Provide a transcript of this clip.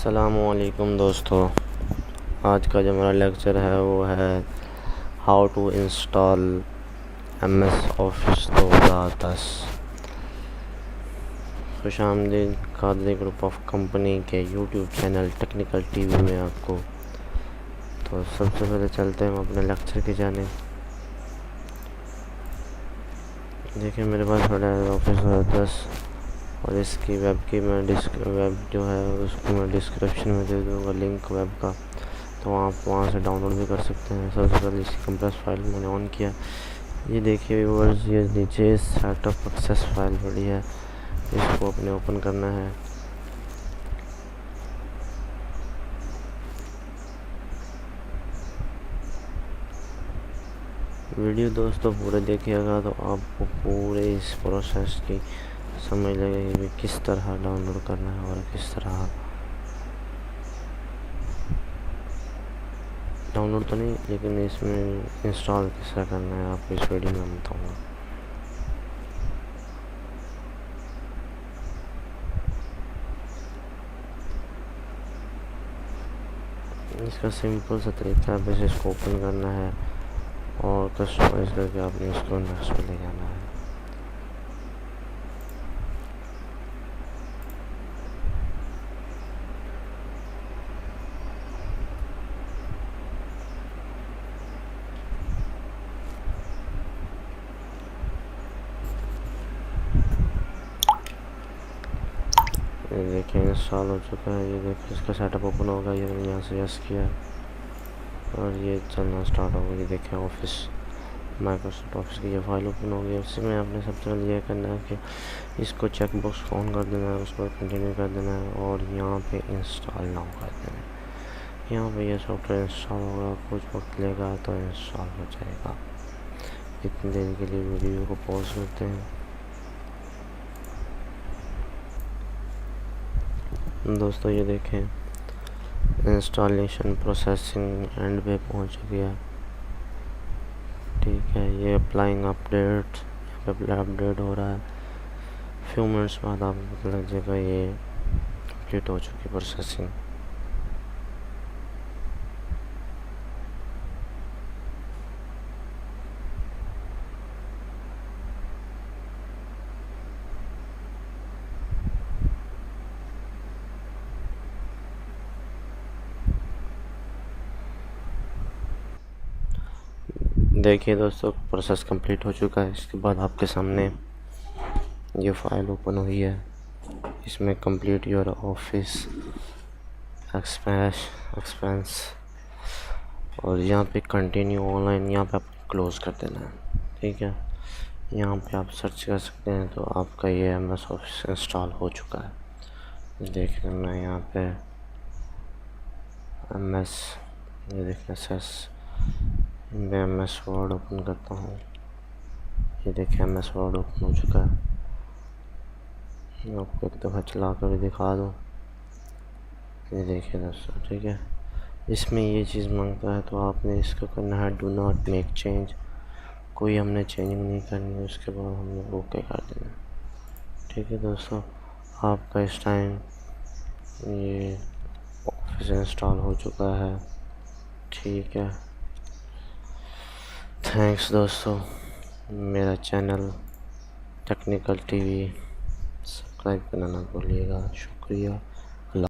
अस्सलामुअलैकुम दोस्तों। आज का जो हमारा लेक्चर है वो है how to install MS office 2010। खुशामदीद कादरी ग्रुप ऑफ कंपनी के यूट्यूब चैनल टेक्निकल टीवी में आपको। तो सबसे पहले चलते हैं हम अपने लेक्चर की जाने। देखिए मेरे पास थोड़ा ऑफिस 2010 और इसकी वेब की मैं वेब जो है उसको मैं डिस्क्रिप्शन में दे दूँगा लिंक वेब का, तो आप वहाँ से डाउनलोड भी कर सकते हैं। सबसे पहले इसकी कंप्रेस फाइल मैंने ऑन किया। ये देखिए व्यूअर्स, ये नीचे सेटअप एक्सेस फाइल पड़ी है, इसको अपने ओपन करना है। वीडियो दोस्तों पूरे देखिएगा तो आपको पूरे इस प्रोसेस की समझ लगेगी कि किस तरह डाउनलोड करना है और किस तरह डाउनलोड तो नहीं, लेकिन इसमें इंस्टॉल किस तरह करना है आपको इस वीडियो में बताऊँगा। इसका सिंपल सा तरीका है, बस इसको ओपन करना है और कस्टमाइज करके आपने इसको नेक्स्ट पे ले जाना है। ये देखिए इंस्टॉल हो चुका है। ये देखिए इसका सेटअप ओपन होगा। ये मैंने यहाँ से यस किया और ये चलना स्टार्ट होगा। ये देखिए ऑफिस माइक्रोसॉफ्ट ऑफिस की ये फाइल ओपन हो गई। उसमें आपने सबसे पहले ये करना है कि इसको चेक बॉक्स को ऑन कर देना है, उस पर कंटिन्यू कर देना है और यहाँ पे इंस्टॉल नाउ कर देना है। यहाँ पे ये सॉफ्टवेयर इंस्टॉल होगा, कुछ वक्त लेगा तो इंस्टॉल हो जाएगा। इतनी देर के लिए वीडियो को पॉज करते हैं। दोस्तों ये देखें इंस्टॉलेशन प्रोसेसिंग एंड पे पहुंच गया। ठीक है, ये अप्लाइंग अपडेट, यहाँ पे अपडेट हो रहा है। फ्यू मिनट्स बाद आपको पता लग जाएगा ये कंप्लीट हो चुकी प्रोसेसिंग। देखिए दोस्तों प्रोसेस कंप्लीट हो चुका है। इसके बाद आपके सामने ये फाइल ओपन हुई है। इसमें कंप्लीट योर ऑफिस एक्सपेंस और यहाँ पे कंटिन्यू ऑनलाइन, यहाँ पे आप क्लोज़ कर देना है। ठीक है, यहाँ पे आप सर्च कर सकते हैं तो आपका ये MS ऑफिस इंस्टॉल हो चुका है। देख लेना यहाँ पे MS, ये देखना मैं MS वर्ड ओपन करता हूँ। ये देखिए MS वर्ड ओपन हो चुका है। आपको एक दफ़ा चला कर भी दिखा दूँ। ये देखिए दोस्तों, ठीक है, इसमें ये चीज़ मांगता है तो आपने इसका करना है डू नॉट मेक चेंज। कोई हमने चेंजिंग नहीं करनी है, उसके बाद हमने ओके कर देना। ठीक है दोस्तों, आपका इस टाइम ये ऑफिस इंस्टॉल हो चुका है। ठीक है, थैंक्स दोस्तों। मेरा चैनल टेक्निकल टीवी सब्सक्राइब करना ना भूलिएगा। शुक्रिया।